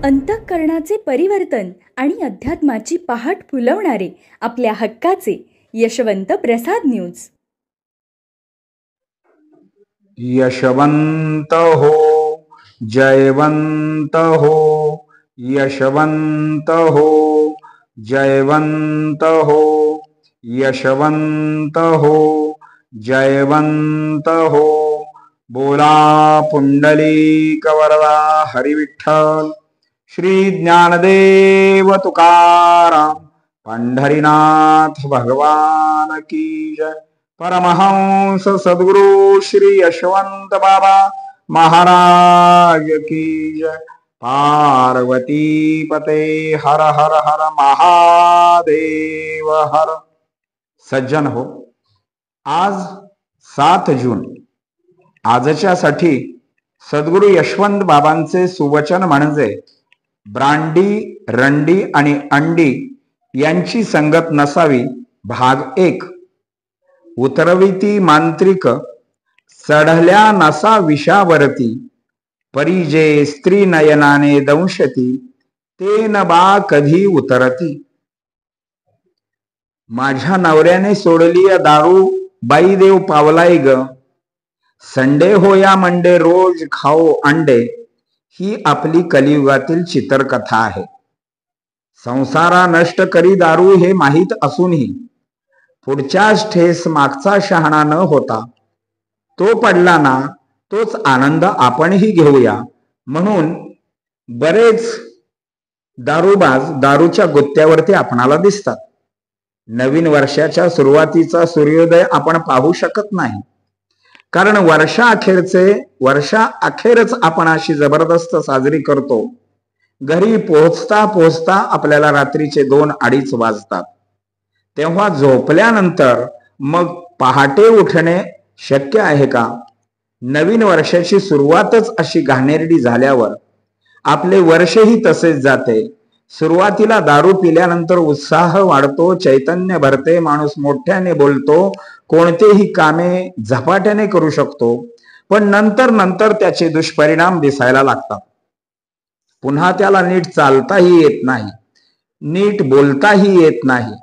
अंतःकरणाचे परिवर्तन आणि अध्यात्माची पहाट फुलवणारे आपल्या हक्काचे यशवंत प्रसाद न्यूज. यशवंत हो, जयवंत हो, यशवंत हो, जयवंत हो, यशवंत हो, जयवंत हो. बोला पुंडलिक वरदा हरिविठ्ठल. श्री ज्ञानदेव तुकाराम पंढरीनाथ भगवान की जय. परमहंस सद्गुरु श्री यशवंत बाबा महाराज की जय. पार्वती पते हर हर हर महादेव हर. सज्जन हो, आज 7 जून. आजच्यासाठी सद्गुरु यशवंत बाबांचे सुवचन म्हणजे ब्रांडी, रंडी आणि अंडी यांची संगत नसावी. भाग 1. उतरविती मांत्रिक चढल्या नसा विषावरती, परिजे स्त्री नयनाने दंशती, ते न बा कधी उतरती. माझ्या नवऱ्याने सोडली दारू, बाई देव पावलाय ग. संडे हो या मंडे रोज खाओ अंडे, ही आपली कलियुगातील चित्रकथा आहे. संसारा नष्ट करी दारू हे माहीत असूनही पुढच्याच ठेस मागचा शहाणा न होता तो पडला ना, तोच आनंद आपणही घेऊया म्हणून बरेच दारूबाज दारूच्या गुत्त्यावरती आपणाला दिसतात. नवीन वर्षाच्या सुरुवातीचा सूर्योदय आपण पाहू शकत नाही, कारण वर्षाअखेरच आपण अशी जबरदस्त साजरी करतो. घरी पोहोचता पोहोचता आपल्याला रात्रीचे 2-2:30 वाजतात. तेव्हा झोपल्यानंतर मग पहाटे उठणे शक्य आहे का? नवीन वर्षाची सुरुवातच अशी घाणेरडी झाल्यावर आपले वर्षही तसेच जाते. सुरुवातीला दारू पिल्यानंतर उत्साह वाढतो, चैतन्य भरते, माणूस मोठ्याने बोलतो, कोणतेही कामे झपाट्याने करू शकतो. पण नंतर त्याचे दुष्परिणाम दिसायला लागतात. पुन्हा त्याला नीट चालताही येत नाही, नीट बोलताही येत नाही.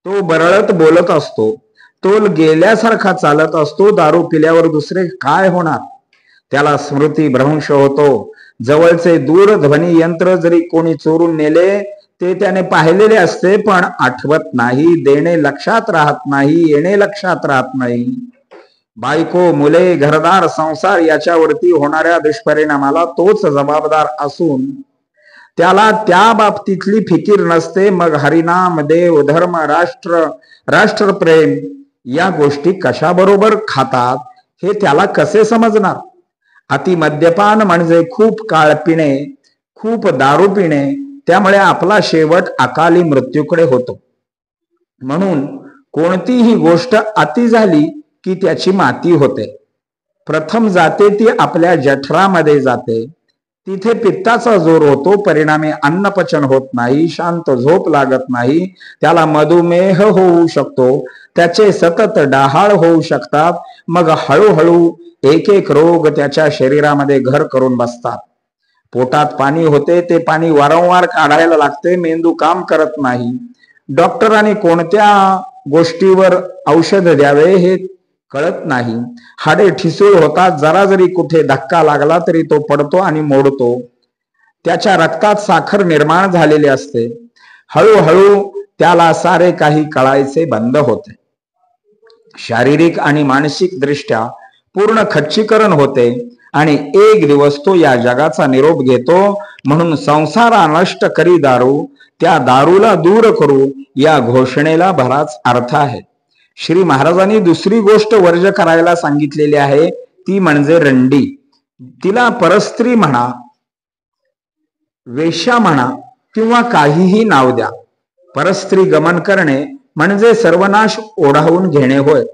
तो बरळत बोलत असतो, तोल गेल्यासारखा चालत असतो. दारू पिल्यावर दुसरे काय होणार? त्याला स्मृती भ्रंश होतो. जवळचे दूरध्वनी यंत्र जरी कोणी चोरून नेले ते त्याने पाहिलेले असते, पण आठवत नाही. देणे लक्षात राहत नाही, येणे लक्षात राहत नाही. बायको, मुले, घरदार, संसार याच्यावरती होणाऱ्या दुष्परिणामाला तोच जबाबदार असून त्याला त्या बाबतीतली फिकीर नसते. मग हरिनाम, देव, धर्म, राष्ट्रप्रेम या गोष्टी कशाबरोबर खातात हे त्याला कसे समजणार? अति मद्यपान म्हणजे खूप काळ पिणे, खूप दारू पिणे. त्यामुळे आपला शेवट अकाली मृत्यूकडे होतो. म्हणून कोणतीही गोष्ट अति झाली की त्याची माती होते. प्रथम जाते ती आपल्या जठरामध्ये जाते. तिथे पित्ताचा जोर होतो. परिणामी अन्नपचन होत नाही, शांत झोप लागत नाही. त्याला मधुमेह होऊ शकतो, त्याचे सतत डाहाळ होऊ शकतात. मग हळूहळू एक रोग त्याच्या शरीरामध्ये घर करून बसतात. पोटात पाणी होते, ते पाणी वारंवार काढायला लागते. मेंदू काम करत नाही. डॉक्टरांनी कोणत्या गोष्टीवर औषध द्यावे हे कळत नाही. हाडे ठिसूळ होतात. जरा जरी कुठे धक्का लागला तरी तो पडतो आणि मोडतो. त्याच्या रक्तात साखर निर्माण झालेली असते. हळूहळू त्याला सारे काही कळायचे बंद होते. शारीरिक आणि मानसिक दृष्ट्या पूर्ण खच्चीकरण होते आणि एक दिवस तो या जगाचा निरोप घेतो. म्हणून संसारा नष्ट करी दारू, त्या दारूला दूर करू या घोषणेला बराच अर्थ आहे. श्री महाराजांनी दुसरी गोष्ट वर्ज करायला सांगितलेली आहे, ती म्हणजे रंडी. तिला परस्त्री म्हणा, वेश्या म्हणा किंवा काहीही नाव द्या. परस्त्री गमन करणे म्हणजे सर्वनाश ओढावून घेणे होय.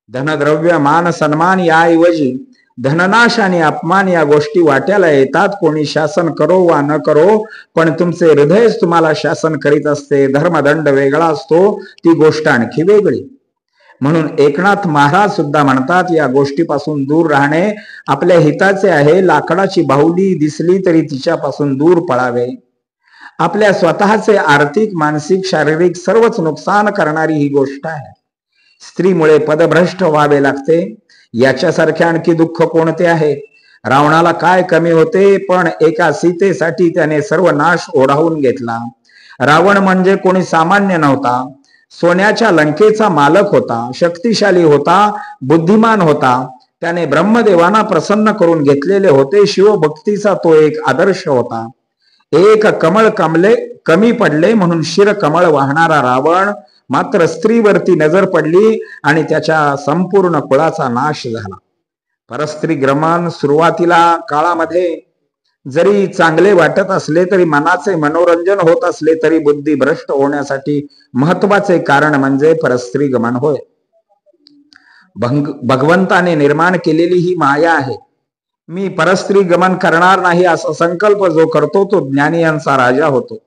धनद्रव्य, मान, सन्मान याऐवजी धननाश आणि अपमान या गोष्टी वाट्याला येतात. कोणी शासन करो वा न करो, पण तुमचे हृदयच तुम्हाला शासन करीत असते. धर्मदंड वेगळा असतो, ती गोष्ट आणखी वेगळी. म्हणून एकनाथ महाराज सुद्धा म्हणतात, या गोष्टीपासून दूर राहणे आपल्या हिताचे आहे. लाकडाची बाहुली दिसली तरी तिच्यापासून दूर पळावे. आपल्या स्वतःचे आर्थिक, मानसिक, शारीरिक सर्वच नुकसान करणारी ही गोष्ट आहे. स्त्रीमुळे पदभ्रष्ट व्हावे लागते. याच्यासारखे आणखी दुःख कोणते आहे? रावणाला काय कमी होते, पण एका सीतेसाठी त्याने सर्व नाश ओढावून घेतला. रावण म्हणजे कोणी सामान्य नव्हता. सोन्याच्या लंकेचा मालक होता, शक्तिशाली होता, बुद्धिमान होता. त्याने ब्रह्मदेवांना प्रसन्न करून घेतलेले होते. शिवभक्तीचा तो एक आदर्श होता. एक कमळ कमी पडले म्हणून शिरकमळ वाहणारा रावण मात्र स्त्रीवरती नजर पडली आणि त्याच्या संपूर्ण कुळाचा नाश झाला. परस्त्री गमन सुरुवातीला काळामध्ये जरी चांगले वाटत असले तरी मनाचे मनोरंजन होत असले तरी बुद्धी भ्रष्ट होण्यासाठी महत्वाचे कारण म्हणजे परस्त्री गमन होय. भगवंताने निर्माण केलेली ही माया आहे. मी परस्त्री गमन करणार नाही असा संकल्प जो करतो तो ज्ञानियांचा राजा होतो,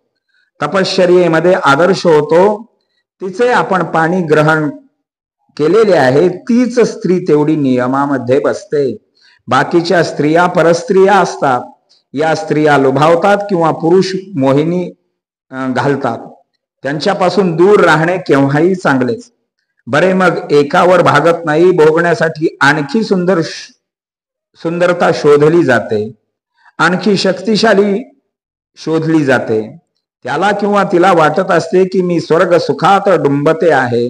तपश्चर्येमध्ये आदर्श होतो. तिचे आपण पाणी ग्रहण केलेले आहे. तीच स्त्री तेवढी नियमामध्ये बसते. बाकीच्या स्त्रिया परस्त्रिया असतात. या स्त्रिया लुभावतात किंवा पुरुष मोहिनी घालतात. त्यांच्यापासून दूर राहणे केव्हाही चांगलेच. बरे, मग एकावर भागत नाही. भोगण्यासाठी आणखी सुंदरता शोधली जाते, आणखी शक्तिशाली शोधली जाते. त्याला किंवा तिला वाटत असते की मी स्वर्ग सुखात डुंबते आहे.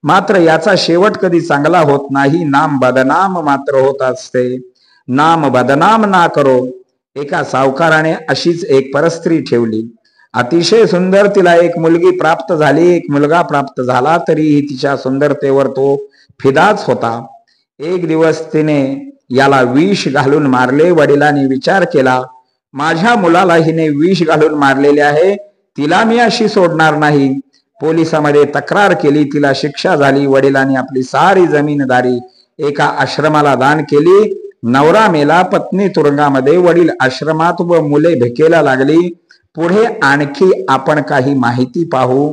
मात्र याचा शेवट कधी चांगला होत नाही. नाम बदनाम मात्र होत असते. नाम बदनाम ना करो. एका सावकाराने अशीच एक परस्त्री ठेवली. अतिशय सुंदर. तिला एक मुलगी प्राप्त झाली, एक मुलगा प्राप्त झाला, तरीही तिच्या सुंदरतेवर तो फिदाच होता. एक दिवस तिने याला विष घालून मारले. वडिलांनी विचार केला, माझ्या मुलाला हिने विष घालून मारलेले आहे, तिला मी अशी सोडणार नाही. पोलिसांमध्ये तक्रार केली. तिला शिक्षा झाली. वडिलांनी आपली सारी जमीनदारी एका आश्रमाला दान केली. नवरा मेला, पत्नी तुरुंगामध्ये, वडील आश्रमात व मुले भिकेला लागली. पुढे आणखी आपण काही माहिती पाहू.